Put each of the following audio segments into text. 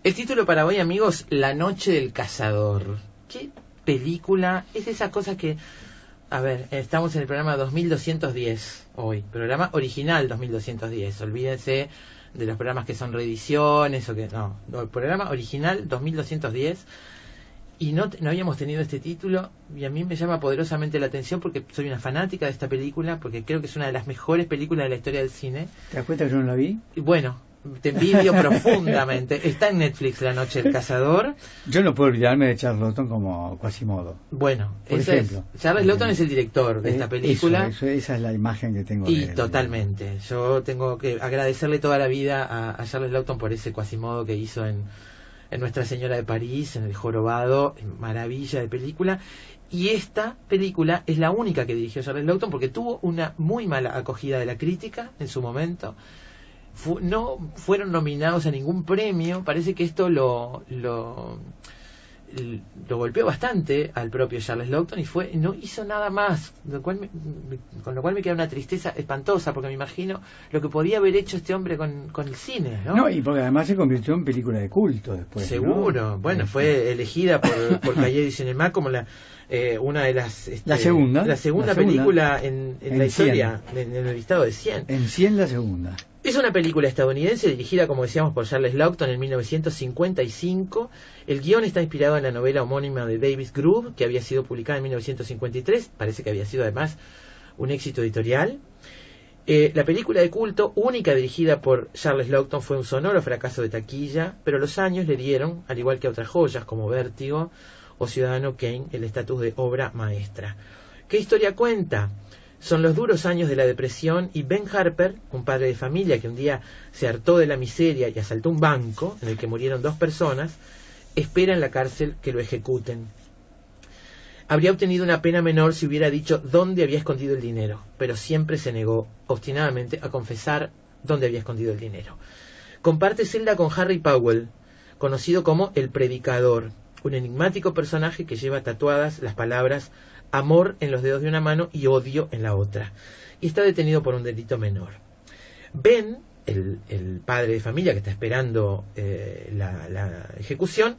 El título para hoy, amigos, La noche del cazador. ¿Qué película? Es esa cosa que... A ver, estamos en el programa 2210 hoy. Programa original 2210. Olvídense de los programas que son reediciones o que... No, el programa original 2210. Y no habíamos tenido este título, y a mí me llama poderosamente la atención porque soy una fanática de esta película, porque creo que es una de las mejores películas de la historia del cine. ¿Te das cuenta que yo no la vi? Y bueno, te envidio profundamente. Está en Netflix, La noche del cazador. Yo no puedo olvidarme de Charles Lawton como Quasimodo. Bueno, por ejemplo. Charles Lawton es el director de esta película. Esa es la imagen que tengo Y de él. totalmente. Yo tengo que agradecerle toda la vida a Charles Lawton por ese Quasimodo que hizo en Nuestra Señora de París, en El Jorobado, maravilla de película. Y esta película es la única que dirigió Charles Lawton porque tuvo una muy mala acogida de la crítica en su momento. No fueron nominados a ningún premio. Parece que esto lo golpeó bastante al propio Charles Lawton y no hizo nada más, con lo cual me queda una tristeza espantosa porque me imagino lo que podía haber hecho este hombre con el cine, ¿no? No, y porque además se convirtió en película de culto después. Seguro, ¿no? Bueno, fue elegida por Cahiers du Cinéma como una de las... la segunda película en la historia, en el listado de 100. En 100 la segunda. Es una película estadounidense dirigida, como decíamos, por Charles Lawton en 1955. El guión está inspirado en la novela homónima de Davis Groove, que había sido publicada en 1953. Parece que había sido además un éxito editorial. La película de culto, única dirigida por Charles Lawton, fue un sonoro fracaso de taquilla, pero los años le dieron, al igual que a otras joyas como Vértigo o Ciudadano Kane, el estatus de obra maestra. ¿Qué historia cuenta? Son los duros años de la depresión y Ben Harper, un padre de familia que un día se hartó de la miseria y asaltó un banco en el que murieron 2 personas, espera en la cárcel que lo ejecuten. Habría obtenido una pena menor si hubiera dicho dónde había escondido el dinero, pero siempre se negó obstinadamente a confesar dónde había escondido el dinero. Comparte celda con Harry Powell, conocido como el Predicador, un enigmático personaje que lleva tatuadas las palabras amor en los dedos de una mano y odio en la otra, y está detenido por un delito menor. Ben, el padre de familia que está esperando la ejecución,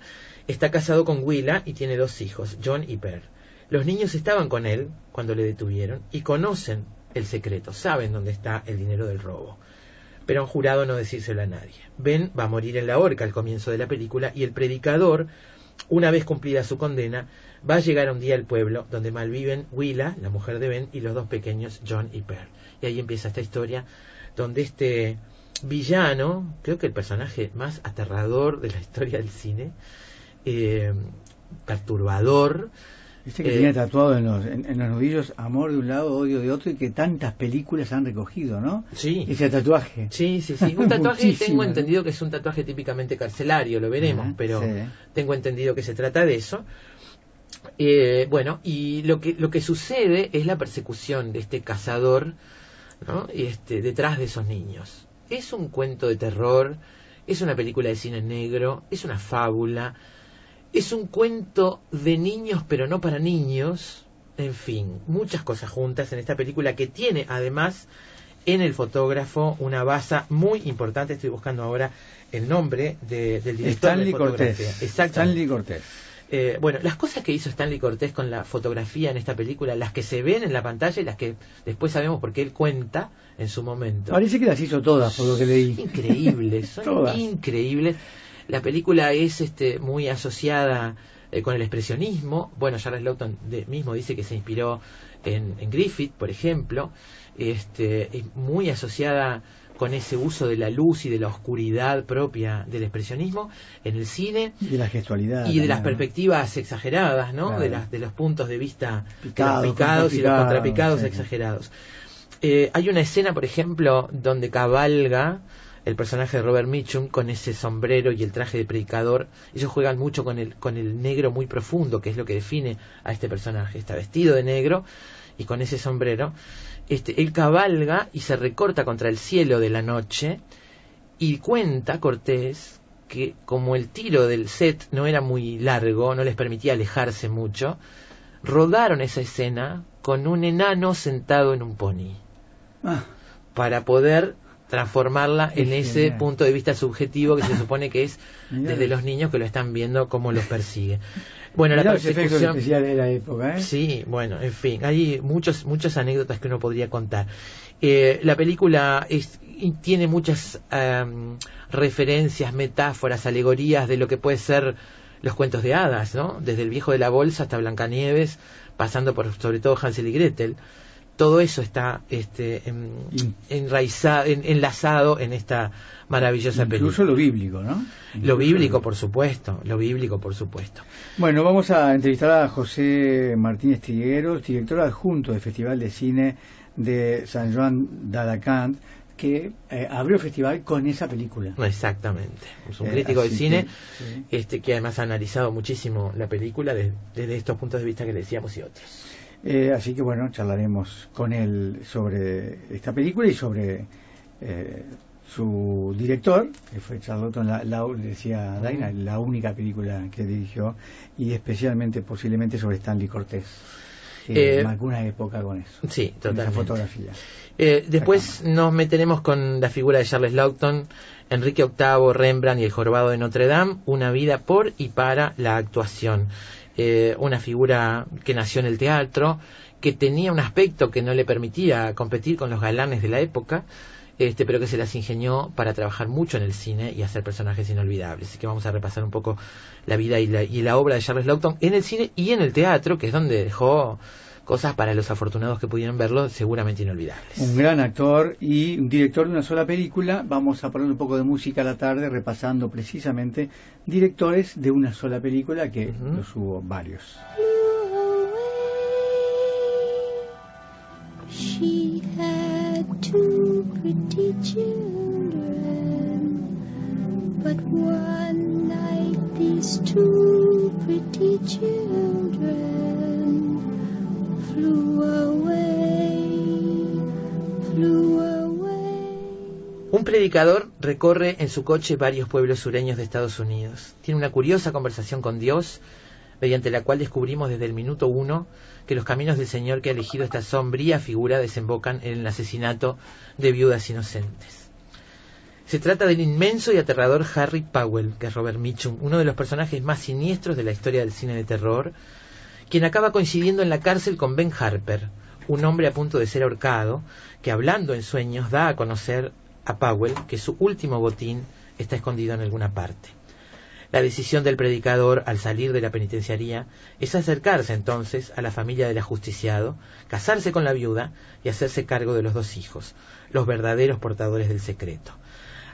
está casado con Willa y tiene 2 hijos, John y Pearl. Los niños estaban con él cuando le detuvieron y conocen el secreto, saben dónde está el dinero del robo, pero han jurado no decírselo a nadie. Ben va a morir en la horca al comienzo de la película y el predicador, una vez cumplida su condena, va a llegar un día al pueblo donde malviven Willa, la mujer de Ben, y los 2 pequeños, John y Pearl. Y ahí empieza esta historia donde este villano, creo que el personaje más aterrador de la historia del cine, perturbador. Viste que tiene tatuado en los nudillos amor de un lado, odio de otro, y que tantas películas han recogido, ¿no? Sí. Ese tatuaje. Sí. Un tatuaje, tengo entendido que es un tatuaje típicamente carcelario, lo veremos, pero sí. Tengo entendido que se trata de eso. Bueno, y lo que sucede es la persecución de este cazador, ¿no? Detrás de esos niños. Es un cuento de terror, es una película de cine negro, es una fábula, es un cuento de niños pero no para niños, en fin, muchas cosas juntas en esta película que tiene además en el fotógrafo una base muy importante. Estoy buscando ahora el nombre del director Stanley de fotografía. Cortés. Exactamente. Stanley Cortés. Bueno, las cosas que hizo Stanley Cortés con la fotografía en esta película, las que se ven en la pantalla y las que después sabemos porque él cuenta en su momento. Parece que las hizo todas, por lo que leí. Increíbles, son todas. Increíbles. La película es muy asociada con el expresionismo. Bueno, Charles Lawton mismo dice que se inspiró en Griffith, por ejemplo. Es muy asociada con ese uso de la luz y de la oscuridad propia del expresionismo en el cine. Y de la gestualidad. Y de las perspectivas exageradas, ¿no? Claro. De los puntos de vista picados y los contrapicados sí. Exagerados. Hay una escena, por ejemplo, donde cabalga el personaje de Robert Mitchum con ese sombrero y el traje de predicador. Ellos juegan mucho con el negro muy profundo, que es lo que define a este personaje. Está vestido de negro y con ese sombrero. Él cabalga y se recorta contra el cielo de la noche, y cuenta Cortés que como el tiro del set no era muy largo, no les permitía alejarse mucho, rodaron esa escena con un enano sentado en un pony para poder transformarla en ese punto de vista subjetivo que se supone que es desde los niños que lo están viendo cómo los persigue. Bueno, la persecución especial de la época, ¿eh? Sí, bueno, en fin, hay muchas anécdotas que uno podría contar. La película tiene muchas referencias, metáforas, alegorías de lo que puede ser los cuentos de hadas, ¿no? Desde El viejo de la bolsa hasta Blancanieves, pasando por sobre todo Hansel y Gretel. Todo eso está enraizado, enlazado en esta maravillosa película. Incluso lo bíblico, ¿no? Lo bíblico, por supuesto. Bueno, vamos a entrevistar a José Martínez Trigueros, director adjunto del Festival de Cine de San Joan d'Alacant, que abrió el festival con esa película. Exactamente. Es un crítico de cine que además ha analizado muchísimo la película desde estos puntos de vista que le decíamos y otros. Así que bueno, charlaremos con él sobre esta película y sobre su director, que fue Charlton, decía Daina, la única película que dirigió, y especialmente posiblemente sobre Stanley Cortés, que marcó una época con eso. Sí, totalmente. Esa fotografía. Después nos meteremos con la figura de Charles Laughton, Enrique VIII, Rembrandt y el Jorobado de Notre Dame, una vida por y para la actuación. Una figura que nació en el teatro, que tenía un aspecto que no le permitía competir con los galanes de la época, pero que se las ingenió para trabajar mucho en el cine y hacer personajes inolvidables. Así que vamos a repasar un poco la vida y la obra de Charles Laughton en el cine y en el teatro, que es donde dejó cosas para los afortunados que pudieron verlo seguramente inolvidables. Un gran actor y un director de una sola película. Vamos a poner un poco de música a la tarde repasando precisamente directores de una sola película, que los hubo varios. She had two pretty children, but one night these two pretty children flew away. Un predicador recorre en su coche varios pueblos sureños de Estados Unidos. Tiene una curiosa conversación con Dios, mediante la cual descubrimos desde el minuto 1 que los caminos del Señor que ha elegido esta sombría figura desembocan en el asesinato de viudas inocentes. Se trata del inmenso y aterrador Harry Powell, que es Robert Mitchum, uno de los personajes más siniestros de la historia del cine de terror, quien acaba coincidiendo en la cárcel con Ben Harper, un hombre a punto de ser ahorcado, que hablando en sueños da a conocer a Powell que su último botín está escondido en alguna parte. La decisión del predicador al salir de la penitenciaría es acercarse entonces a la familia del ajusticiado, casarse con la viuda y hacerse cargo de los dos hijos, los verdaderos portadores del secreto.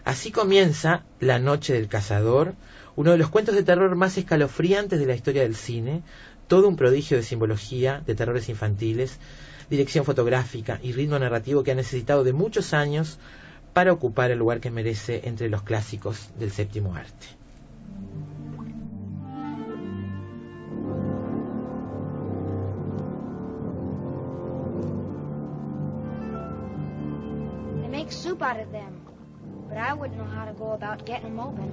Así comienza La noche del cazador, uno de los cuentos de terror más escalofriantes de la historia del cine, todo un prodigio de simbología, de terrores infantiles, dirección fotográfica y ritmo narrativo que ha necesitado de muchos años para ocupar el lugar que merece entre los clásicos del séptimo arte. They make soup out of them, but I wouldn't know how to go about getting them open.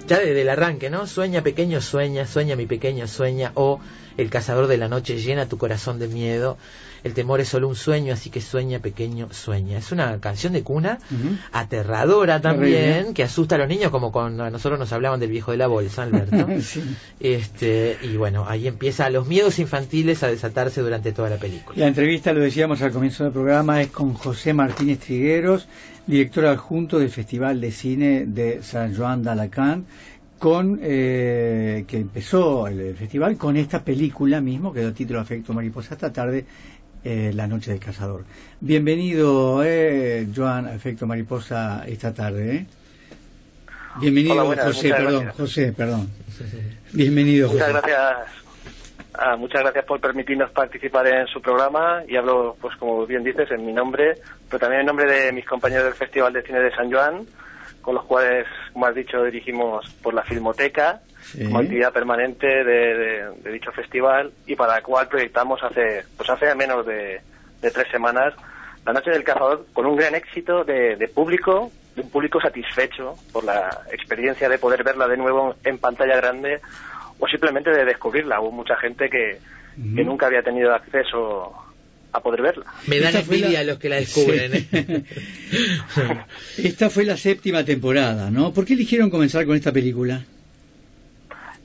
Ya desde el arranque, ¿no? Sueña pequeño, sueña mi pequeño, sueña, o El cazador de la noche llena tu corazón de miedo, el temor es solo un sueño, así que sueña pequeño, sueña. Es una canción de cuna aterradora también, que asusta a los niños, como cuando a nosotros nos hablaban del viejo de la bolsa, Alberto. Sí. Y bueno, ahí empieza los miedos infantiles a desatarse durante toda la película. La entrevista, lo decíamos al comienzo del programa, es con José Martínez Trigueros, director adjunto del Festival de Cine de San Joan d'Alacant, que empezó el festival con esta película mismo, que dio título Efecto Mariposa esta tarde, La noche del cazador. Bienvenido, Joan, a Efecto Mariposa esta tarde. Bienvenido. Hola, buenas, José, perdón. Bienvenido, José. Muchas gracias por permitirnos participar en su programa, y hablo, pues como bien dices, en mi nombre, pero también en nombre de mis compañeros del Festival de Cine de San Joan, con los cuales, como has dicho, dirigimos por la Filmoteca, como actividad permanente de dicho festival, y para la cual proyectamos hace menos de 3 semanas La noche del cazador, con un gran éxito de público, de un público satisfecho por la experiencia de poder verla de nuevo en pantalla grande, o simplemente de descubrirla. Hubo mucha gente que nunca había tenido acceso poder verla. Me dan envidia a los que la descubren. Sí. Esta fue la 7ª temporada, ¿no? ¿Por qué eligieron comenzar con esta película?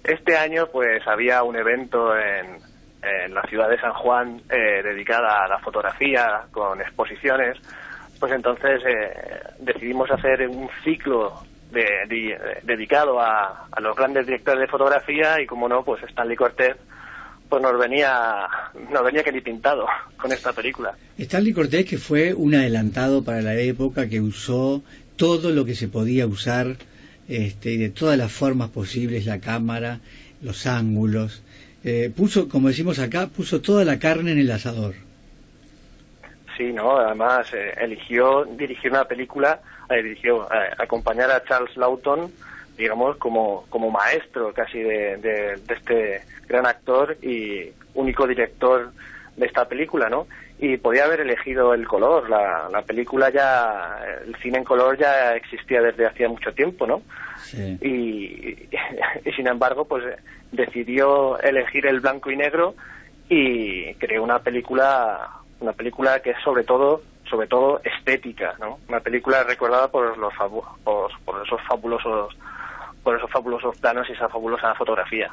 Este año pues había un evento en la ciudad de San Juan dedicada a la fotografía, con exposiciones. Pues entonces decidimos hacer un ciclo dedicado a los grandes directores de fotografía, y como no, pues Stanley Cortez pues nos venía que ni pintado con esta película. Stanley Cortez, que fue un adelantado para la época, que usó todo lo que se podía usar, de todas las formas posibles, la cámara, los ángulos, puso, como decimos acá, puso toda la carne en el asador. Sí, no, además eligió dirigir una película, acompañar a Charles Laughton, digamos, como maestro casi de este gran actor y único director de esta película, ¿no? Y podía haber elegido el color. La película ya, el cine en color ya existía desde hacía mucho tiempo, ¿no? Sí. Y sin embargo, pues decidió elegir el blanco y negro y creó una película que es sobre todo estética, ¿no? Una película recordada por esos fabulosos planos y esa fabulosa fotografía.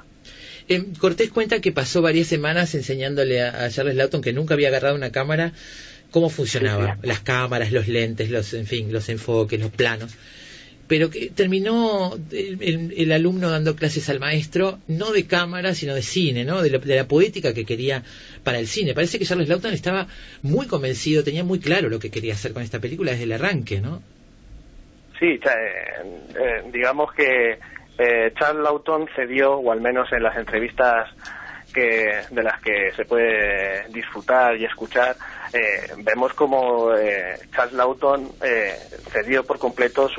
Cortés cuenta que pasó varias semanas enseñándole a Charles Laughton, que nunca había agarrado una cámara, cómo funcionaba, las cámaras, los lentes, los enfoques, los planos. Pero que terminó el alumno dando clases al maestro, no de cámara, sino de cine, ¿no? De la poética que quería para el cine. Parece que Charles Laughton estaba muy convencido, tenía muy claro lo que quería hacer con esta película desde el arranque, ¿no? Sí, digamos que Charles Laughton cedió, o al menos en las entrevistas de las que se puede disfrutar y escuchar, vemos como Charles Laughton cedió por completo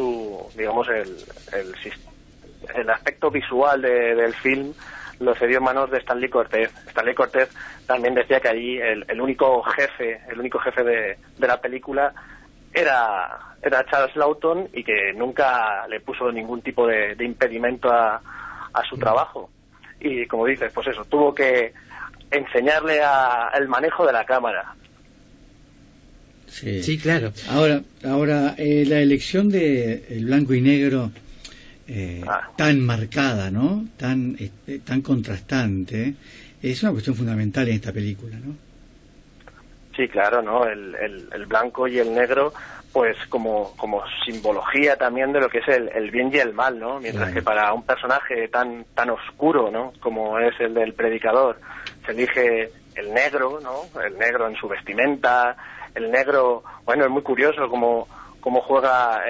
el aspecto visual del film, lo cedió en manos de Stanley Cortez. Stanley Cortez también decía que allí el único jefe de la película era Charles Laughton, y que nunca le puso ningún tipo de impedimento a su trabajo. Y como dices, pues eso, tuvo que enseñarle el manejo de la cámara. Sí, claro. Ahora la elección de el blanco y negro tan marcada, ¿no? Tan contrastante, es una cuestión fundamental en esta película, ¿no? Sí, claro, ¿no? El blanco y el negro, pues como simbología también de lo que es el bien y el mal, ¿no? Mientras que para un personaje tan oscuro, ¿no?, como es el del predicador, se elige el negro, ¿no? El negro en su vestimenta, el negro, bueno, es muy curioso cómo juega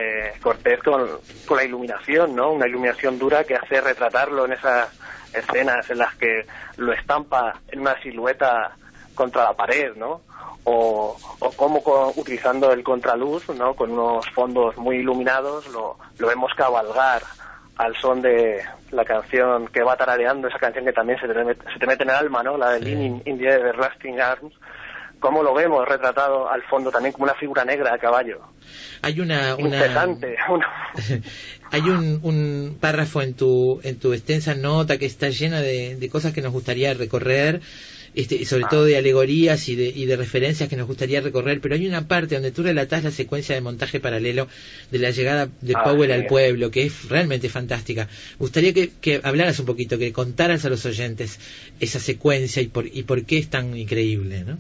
Cortés con la iluminación, ¿no? Una iluminación dura que hace retratarlo en esas escenas en las que lo estampa en una silueta contra la pared, ¿no? O cómo utilizando el contraluz, ¿no?, con unos fondos muy iluminados, lo vemos cabalgar al son de la canción que va tarareando, esa canción que también se te mete en el alma, ¿no?, la de Leaning in the Everlasting Arms. Cómo lo vemos retratado al fondo también como una figura negra a caballo. Hay incesante. Hay un párrafo en tu extensa nota que está llena de cosas que nos gustaría recorrer, sobre todo de alegorías y de referencias que nos gustaría recorrer, pero hay una parte donde tú relatás la secuencia de montaje paralelo de la llegada de Powell al pueblo, que es realmente fantástica. Me gustaría que hablaras un poquito, que contaras a los oyentes esa secuencia y por qué es tan increíble, ¿no?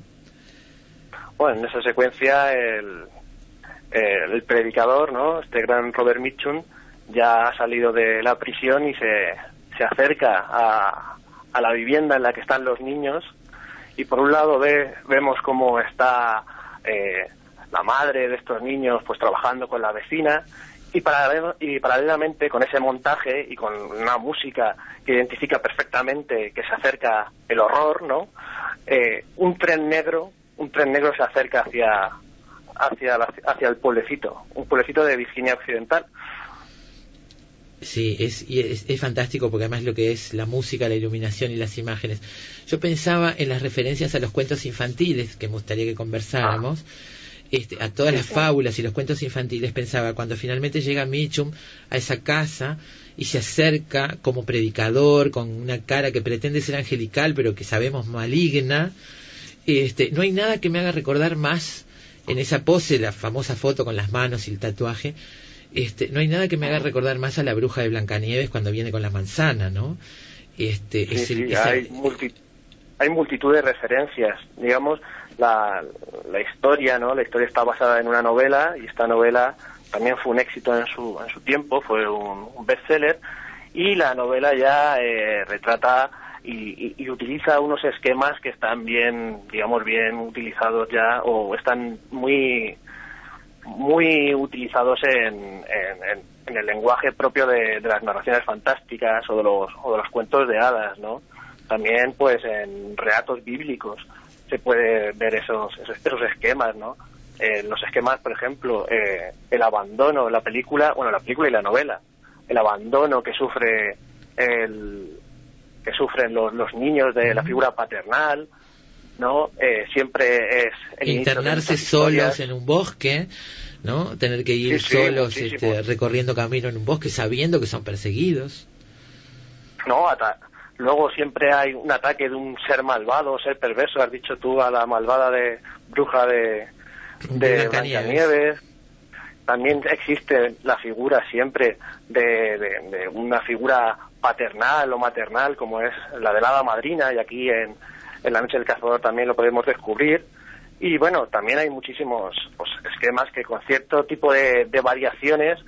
Bueno, en esa secuencia el predicador, ¿no?, este gran Robert Mitchum, ya ha salido de la prisión y se acerca a la vivienda en la que están los niños, y por un lado vemos cómo está la madre de estos niños pues trabajando con la vecina, y paralelamente con ese montaje y con una música que identifica perfectamente que se acerca el horror, ¿no?, un tren negro se acerca hacia el pueblecito, un pueblecito de Virginia Occidental. Sí, es fantástico, porque además lo que es la música, la iluminación y las imágenes. Yo pensaba en las referencias a los cuentos infantiles, que me gustaría que conversáramos, a todas las fábulas y los cuentos infantiles. Pensaba cuando finalmente llega Mitchum a esa casa y se acerca como predicador con una cara que pretende ser angelical pero que sabemos maligna, No hay nada que me haga recordar más en esa pose, la famosa foto con las manos y el tatuaje. No hay nada que me haga recordar más a la bruja de Blancanieves cuando viene con la manzana, ¿no? Hay multitud de referencias, digamos, la historia, ¿no? La historia está basada en una novela, y esta novela también fue un éxito en su tiempo, fue un bestseller, y la novela ya retrata y utiliza unos esquemas que están bien, digamos, bien utilizados ya, o están muy utilizados en el lenguaje propio de las narraciones fantásticas o de los cuentos de hadas, ¿no? También, pues, en relatos bíblicos se puede ver esos esquemas, ¿no? Los esquemas, por ejemplo, el abandono, la película y la novela, el abandono que sufren los niños de la figura paternal, ¿no? Siempre es el internarse solos en un bosque, ¿no? Tener que ir solos recorriendo camino en un bosque sabiendo que son perseguidos. No, luego siempre hay un ataque de un ser malvado, ser perverso, has dicho tú, a la malvada de bruja de Blancanieves. También existe la figura siempre de una figura paternal o maternal, como es la de la hada madrina, y aquí en La noche del cazador también lo podemos descubrir. Y bueno, también hay muchísimos esquemas que con cierto tipo de variaciones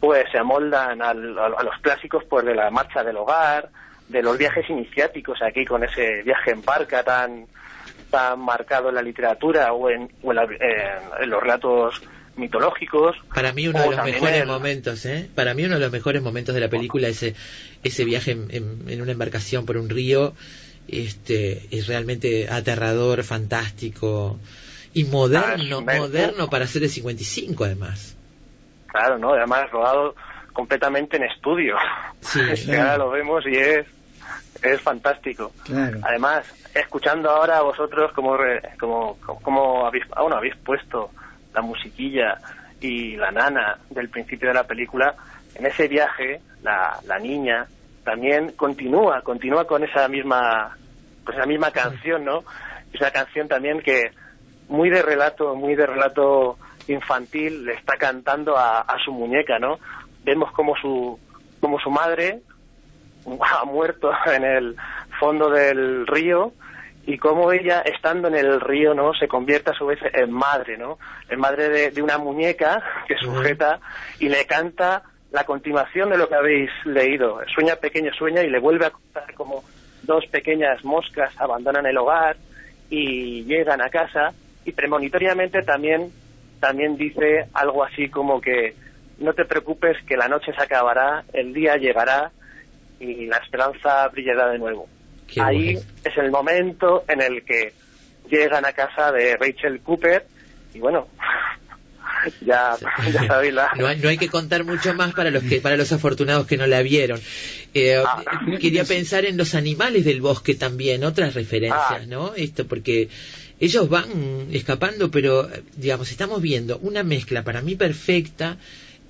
pues se amoldan a los clásicos, pues, de la marcha del hogar, de los viajes iniciáticos, aquí con ese viaje en barca tan marcado en la literatura o en los relatos mitológicos. Para mí uno de los mejores momentos, para mí uno de los mejores momentos de la película, ese viaje en una embarcación por un río, es realmente aterrador, fantástico y moderno para ser de 55, además. Claro, ¿no? Además rodado completamente en estudio. Sí, que ahora lo vemos y es fantástico. Claro. Además, escuchando ahora a vosotros como habéis puesto la musiquilla y la nana del principio de la película, en ese viaje la niña también continúa con esa misma canción, ¿no? Esa canción también que muy de relato infantil le está cantando a su muñeca, ¿no? Vemos como su madre ha muerto en el fondo del río, y cómo ella, estando en el río, ¿no?, se convierte a su vez en madre, ¿no? En madre de una muñeca que sujeta y le canta la continuación de lo que habéis leído. Sueña pequeño sueña, y le vuelve a contar como dos pequeñas moscas abandonan el hogar y llegan a casa, y premonitoriamente también dice algo así como que no te preocupes, que la noche se acabará, el día llegará y la esperanza brillará de nuevo. Qué Ahí bueno. es el momento en el que llegan a casa de Rachel Cooper, y bueno, ya sabéis no hay que contar mucho más para los afortunados que no la vieron. Quería pensar en los animales del bosque también, otras referencias, ¿no? Porque ellos van escapando, pero digamos, estamos viendo una mezcla para mí perfecta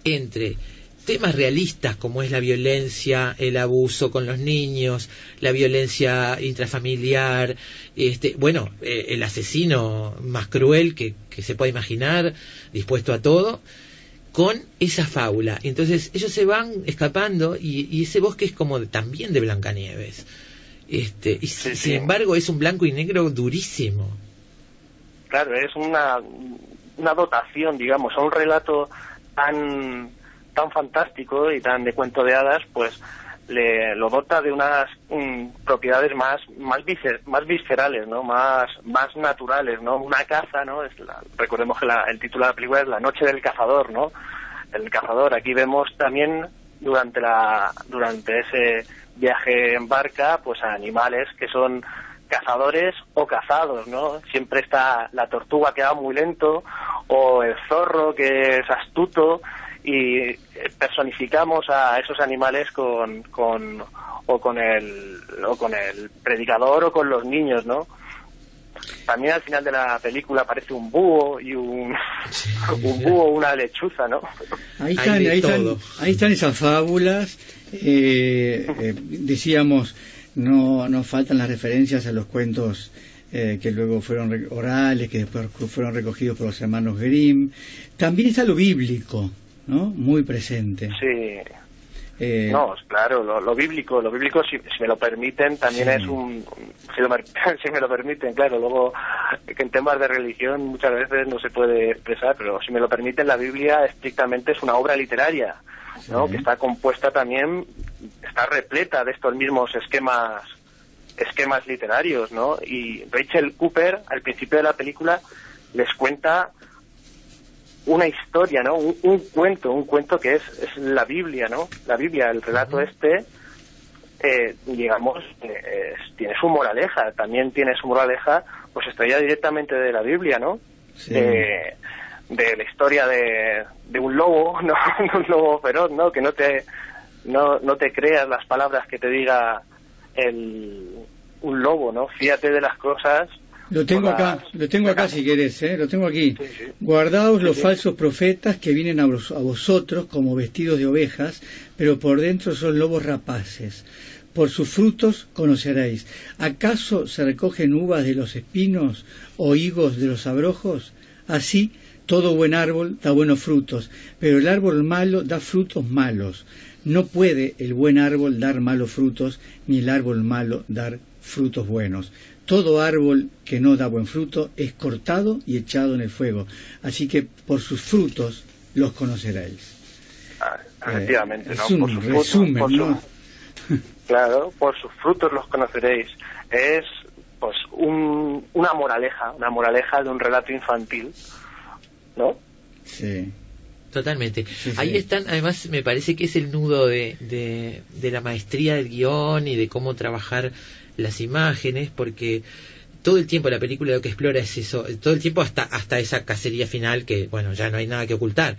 entre temas realistas como es la violencia, el abuso con los niños, la violencia intrafamiliar, el asesino más cruel que se pueda imaginar, dispuesto a todo, con esa fábula. Entonces ellos se van escapando, y ese bosque es como también de Blancanieves, sin embargo es un blanco y negro durísimo. Claro, es una dotación, digamos, a un relato tan fantástico y tan de cuento de hadas, pues lo dota de unas propiedades más viscerales, ¿no? Más naturales, ¿no? Una caza, ¿no? Recordemos que el título de la película es La noche del cazador, ¿no? El cazador. Aquí vemos también durante ese viaje en barca, pues a animales que son cazadores o cazados, ¿no? Siempre está la tortuga, que va muy lento, o el zorro, que es astuto, y personificamos a esos animales con el predicador o con los niños, ¿no? También al final de la película aparece un búho y una lechuza, ¿no? Ahí están esas fábulas, decíamos, no faltan las referencias a los cuentos que luego fueron orales, que después fueron recogidos por los hermanos Grimm. También está lo bíblico, ¿no? Muy presente. Sí. No, claro, lo bíblico, si me lo permiten, también es si me lo permiten, claro, luego que en temas de religión muchas veces no se puede expresar, pero si me lo permiten, la Biblia estrictamente es una obra literaria, ¿no? Que está compuesta también, está repleta de estos mismos esquemas literarios, ¿no? Y Rachel Cooper, al principio de la película, les cuenta una historia, ¿no? Un cuento que es la Biblia, ¿no? La Biblia, el relato digamos, tiene su moraleja, también tiene su moraleja, pues extraída directamente de la Biblia, ¿no? Sí. De la historia de un lobo, ¿no? Un lobo feroz, ¿no? Que no te creas las palabras que te diga un lobo, ¿no? Fíjate de las cosas. Lo tengo acá si querés, lo tengo aquí. Sí. Guardaos los falsos profetas que vienen a vosotros como vestidos de ovejas, pero por dentro son lobos rapaces. Por sus frutos conoceréis. ¿Acaso se recogen uvas de los espinos o higos de los abrojos? Así, todo buen árbol da buenos frutos, pero el árbol malo da frutos malos. No puede el buen árbol dar malos frutos, ni el árbol malo dar frutos buenos. Todo árbol que no da buen fruto es cortado y echado en el fuego. Así que por sus frutos los conoceréis. Efectivamente, es ¿no? Un resumen, ¿no? Claro, por sus frutos los conoceréis. Es pues una moraleja de un relato infantil, ¿no? Sí. Totalmente. Sí. Ahí están, además me parece que es el nudo de la maestría del guión y de cómo trabajar las imágenes, porque todo el tiempo la película lo que explora es eso, todo el tiempo hasta esa cacería final que, bueno, ya no hay nada que ocultar,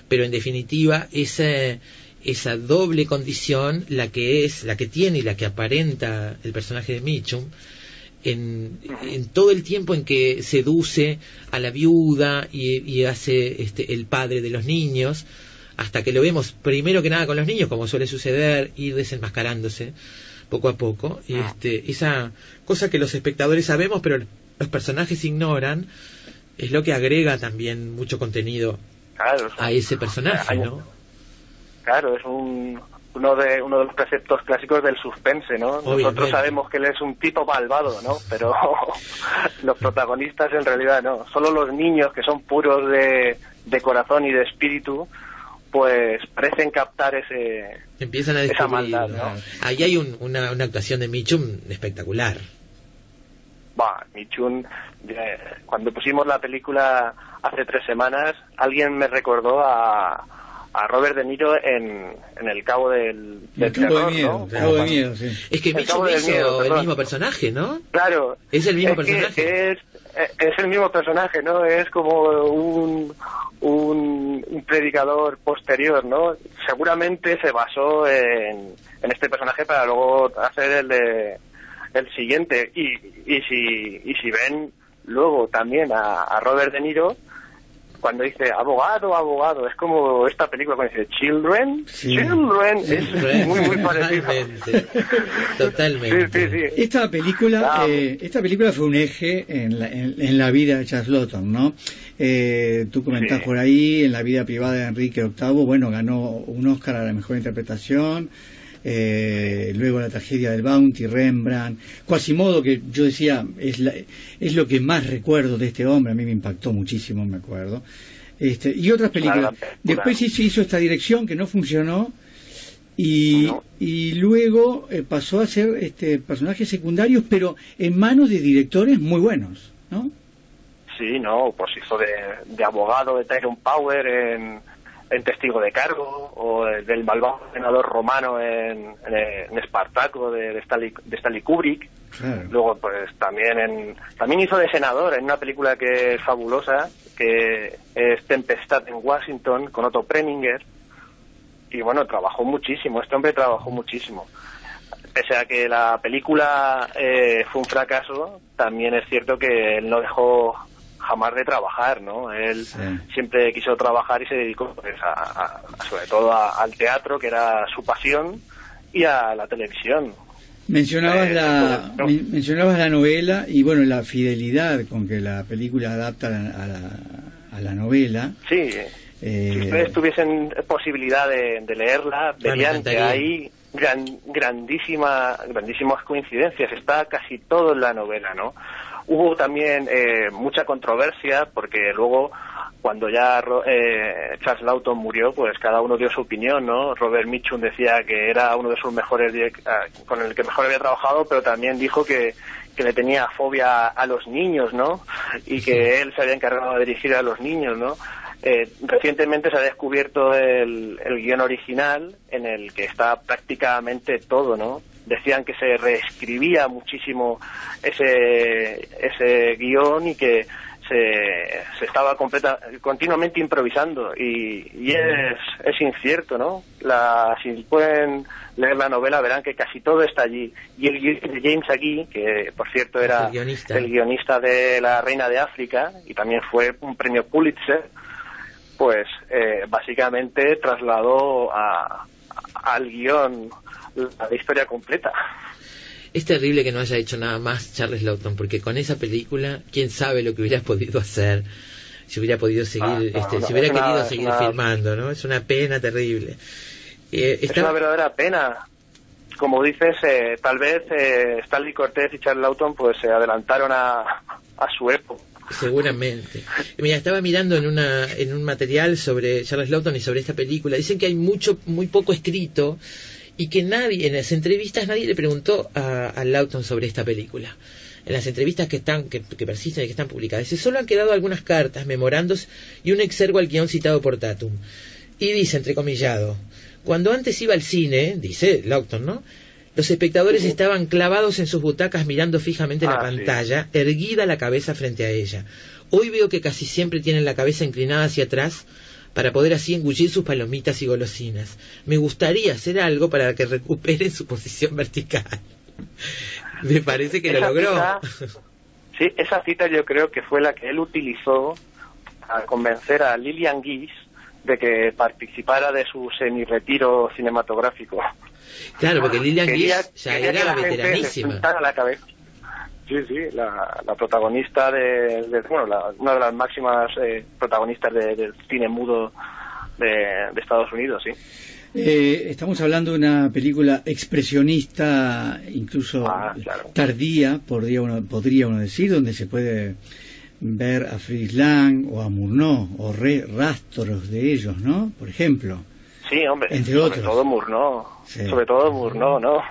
pero en definitiva esa doble condición, la que tiene y la que aparenta el personaje de Mitchum, en todo el tiempo en que seduce a la viuda y hace el padre de los niños, hasta que lo vemos primero que nada con los niños, como suele suceder, ir desenmascarándose poco a poco, y esa cosa que los espectadores sabemos pero los personajes ignoran, es lo que agrega también mucho contenido a ese personaje, ¿no? Claro, es uno de los preceptos clásicos del suspense, ¿no? Obviamente. Nosotros sabemos que él es un tipo malvado, ¿no? Pero los protagonistas en realidad no. Solo los niños, que son puros de corazón y de espíritu, pues parecen captar empiezan a esa maldad, ¿no? Ahí hay una actuación de Mitchum espectacular. Mitchum, cuando pusimos la película hace 3 semanas, alguien me recordó a Robert De Niro en El Cabo del Terror, ¿no? Cabo de Miedo, sí. Es que Mitchum hizo el mismo personaje, ¿no? Claro. Es el mismo personaje. Es el mismo personaje, ¿no? Es como un predicador posterior, ¿no? Seguramente se basó en este personaje para luego hacer el siguiente. Y si ven luego también a Robert De Niro, cuando dice abogado, es como esta película cuando dice children, es muy parecido. Totalmente. Sí. Esta película fue un eje en la vida de Charles Laughton, ¿no? Tú comentás por ahí, en la vida privada de Enrique VIII, bueno, ganó un Oscar a la mejor interpretación. Luego la tragedia del Bounty, Rembrandt, Quasimodo, que yo decía es lo que más recuerdo de este hombre, a mí me impactó muchísimo, me acuerdo, y otras películas. Después hizo esta dirección que no funcionó y luego pasó a ser personajes secundarios, pero en manos de directores muy buenos, ¿no? Sí, pues hizo de abogado de Tyrone Power en Testigo de Cargo, o del malvado senador romano en Espartaco de Stanley Kubrick. Claro. Luego pues también hizo de senador en una película que es fabulosa, que es Tempestad en Washington, con Otto Preminger. Y bueno, trabajó muchísimo, este hombre trabajó muchísimo. Pese a que la película fue un fracaso, también es cierto que él no dejó jamás de trabajar, ¿no? Él siempre quiso trabajar y se dedicó pues, sobre todo al teatro, que era su pasión, y a la televisión. Mencionabas la novela y bueno, la fidelidad con que la película adapta a la novela. Sí, si ustedes tuviesen posibilidad de leerla, verían que hay grandísimas coincidencias. Está casi todo en la novela, ¿no? Hubo también mucha controversia porque luego, cuando ya Charles Laughton murió, pues cada uno dio su opinión, ¿no? Robert Mitchum decía que era uno de sus mejores con el que mejor había trabajado, pero también dijo que le tenía fobia a los niños, ¿no? Y que él se había encargado de dirigir a los niños, ¿no? Recientemente se ha descubierto el guión original, en el que está prácticamente todo, ¿no? Decían que se reescribía muchísimo ese guión y que se estaba continuamente improvisando y es incierto, ¿no? Si pueden leer la novela verán que casi todo está allí. Y el guion de James Agee, que por cierto era el guionista de La Reina de África y también fue un premio Pulitzer, pues básicamente trasladó al guión la historia completa. Es terrible que no haya hecho nada más Charles Laughton, porque con esa película, quién sabe lo que hubiera podido hacer, si hubiera podido seguir, si hubiera querido seguir filmando, ¿no? Es una pena terrible. Es una verdadera pena. Como dices, tal vez Stanley Cortez y Charles Laughton pues se adelantaron a su época. Seguramente. Mira, estaba mirando en un material sobre Charles Laughton y sobre esta película. Dicen que hay muy poco escrito y que en las entrevistas nadie le preguntó a Laughton sobre esta película. En las entrevistas que persisten y que están publicadas. Solo han quedado algunas cartas, memorandos y un exergo al guión citado por Tatum. Y dice, entrecomillado, cuando antes iba al cine, dice Laughton, ¿no? Los espectadores estaban clavados en sus butacas mirando fijamente la pantalla, erguida la cabeza frente a ella. Hoy veo que casi siempre tienen la cabeza inclinada hacia atrás para poder así engullir sus palomitas y golosinas. Me gustaría hacer algo para que recuperen su posición vertical. Me parece que lo logró. Esa cita yo creo que fue la que él utilizó para convencer a Lillian Gish de que participara de su semi-retiro cinematográfico. Claro, porque Lillian Gish ya era veteranísima. Sí, la protagonista una de las máximas protagonistas del cine mudo de Estados Unidos, sí. Estamos hablando de una película expresionista, incluso tardía, podría uno decir, donde se puede ver a Fritz Lang o a Murnau, o rastros de ellos, ¿no? Por ejemplo. Sí, hombre, entre otros. Sobre todo Murnau, ¿no?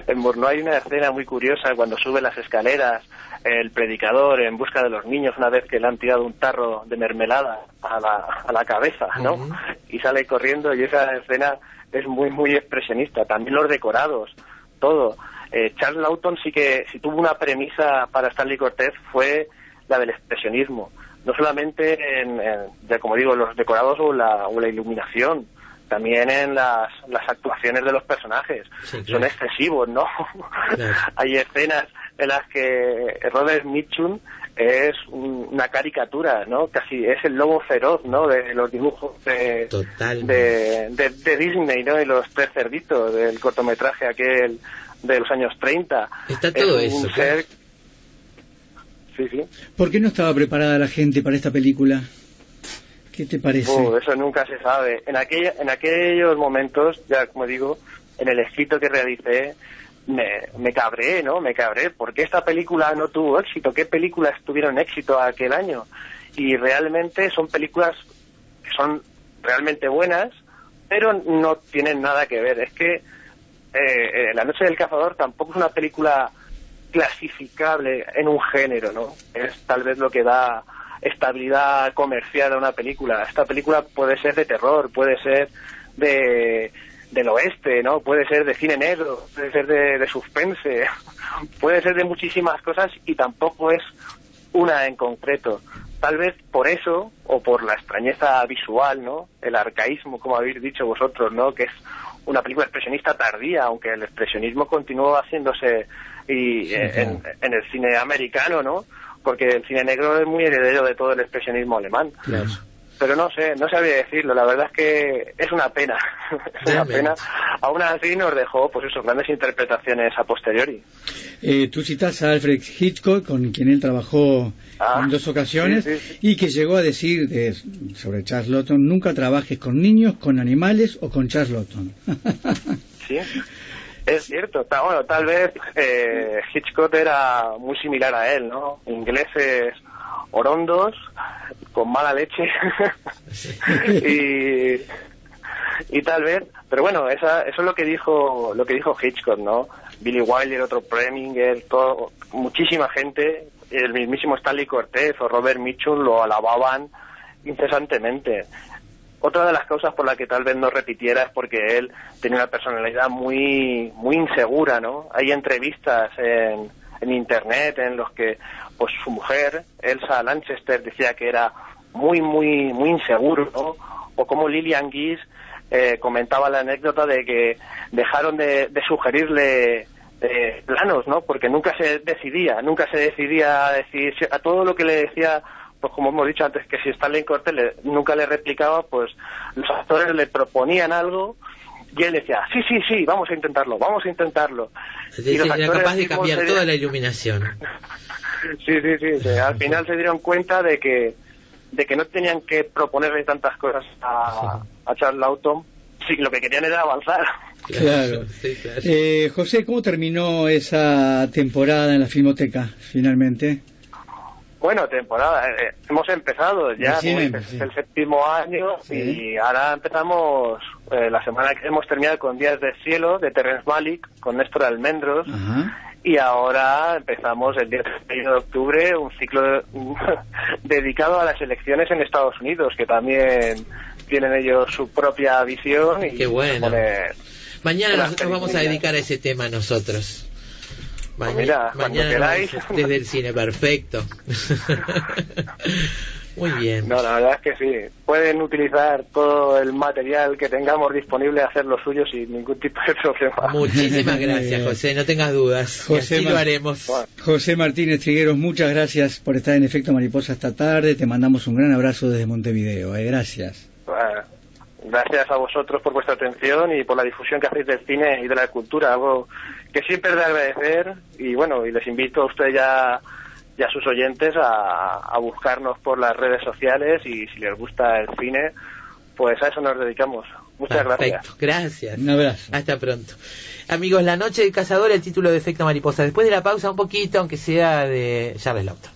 En Murnau hay una escena muy curiosa cuando sube las escaleras el predicador en busca de los niños una vez que le han tirado un tarro de mermelada a la cabeza, ¿no? Uh-huh. Y sale corriendo, y esa escena es muy, muy expresionista. También los decorados, todo. Charles Laughton si tuvo una premisa para Stanley Cortez, fue la del expresionismo. No solamente ya como digo, los decorados o la iluminación, también en las actuaciones de los personajes. Sí, claro. Son excesivos, ¿no? Claro. Hay escenas en las que Robert Mitchum es una caricatura, ¿no? Casi es el lobo feroz, ¿no? De los dibujos de Disney, ¿no? Y los tres cerditos del cortometraje aquel de los años 30. Está todo eso. Ser... Sí. ¿Por qué no estaba preparada la gente para esta película? ¿Qué te parece? Eso nunca se sabe. En aquellos momentos, ya como digo, en el escrito que realicé, me cabré, ¿no? Me cabré. ¿Por qué esta película no tuvo éxito? ¿Qué películas tuvieron éxito aquel año? Y realmente son películas que son realmente buenas, pero no tienen nada que ver. Es que La Noche del Cazador tampoco es una película clasificable en un género, ¿no? Es tal vez lo que da estabilidad comercial a una película. Esta película puede ser de terror, puede ser del oeste, ¿no? Puede ser de cine negro, puede ser de suspense, puede ser de muchísimas cosas, y tampoco es una en concreto. Tal vez por eso, o por la extrañeza visual, ¿no? El arcaísmo, como habéis dicho vosotros, ¿no? Que es una película expresionista tardía, aunque el expresionismo continuó haciéndose en el cine americano, ¿no? Porque el cine negro es muy heredero de todo el expresionismo alemán. Claro. pero no sabía decirlo. La verdad es que es una pena. Es una pena. Aún así nos dejó, pues eso, grandes interpretaciones a posteriori. Tú citas a Alfred Hitchcock, con quien él trabajó en 2 ocasiones, sí. y que llegó a decir sobre Charles Laughton: nunca trabajes con niños, con animales o con Charles Laughton. Sí, es cierto. Bueno, tal vez Hitchcock era muy similar a él, ¿no? Ingleses orondos, con mala leche, y tal vez, pero bueno, eso es lo que dijo Hitchcock, ¿no? Billy Wilder, otro Preminger, muchísima gente, el mismísimo Stanley Cortez o Robert Mitchum lo alababan incesantemente. Otra de las causas por la que tal vez no repitiera es porque él tenía una personalidad muy muy insegura, ¿no? Hay entrevistas en internet en los que pues su mujer, Elsa Lanchester, decía que era muy muy muy inseguro, ¿no? O como Lillian Gish comentaba la anécdota de que dejaron de sugerirle planos, ¿no? Porque nunca se decidía a decir a todo lo que le decía. Pues como hemos dicho antes, que si Stanley Cortez nunca le replicaba, pues los actores le proponían algo y él decía, sí, vamos a intentarlo. Sí, era capaz de cambiar toda la iluminación. Sí, al final se dieron cuenta de que no tenían que proponerle tantas cosas a Charles Laughton, sí, lo que querían era avanzar. Claro. Sí, claro. José, ¿cómo terminó esa temporada en la Filmoteca, finalmente? Bueno, temporada, hemos empezado ya, sí. El 7º año, sí. Y ahora empezamos, la semana que hemos terminado con Días del Cielo, de Terrence Malick, con Néstor Almendros. Ajá. Y ahora empezamos el día 31 de octubre un ciclo dedicado a las elecciones en Estados Unidos, que también tienen ellos su propia visión. Y qué bueno. Mañana nosotros vamos a dedicar a ese tema nosotros. Mañana queráis. Desde el cine, perfecto. Muy bien. No, la verdad es que sí. Pueden utilizar todo el material que tengamos disponible a hacer lo suyo sin ningún tipo de problema. Muchísimas gracias, José. No tengas dudas. José, así lo haremos. Bueno. José Martínez Trigueros, muchas gracias por estar en Efecto Mariposa esta tarde. Te mandamos un gran abrazo desde Montevideo. Gracias. Bueno, gracias a vosotros por vuestra atención y por la difusión que hacéis del cine y de la cultura, algo que siempre es de agradecer. Y bueno, y les invito a ustedes y a sus oyentes a buscarnos por las redes sociales, y si les gusta el cine, pues a eso nos dedicamos. Muchas Perfecto. Gracias. Un abrazo. Hasta pronto. Amigos, La Noche del Cazador, el título de Efecto Mariposa. Después de la pausa, un poquito, aunque sea de Charles Laughton.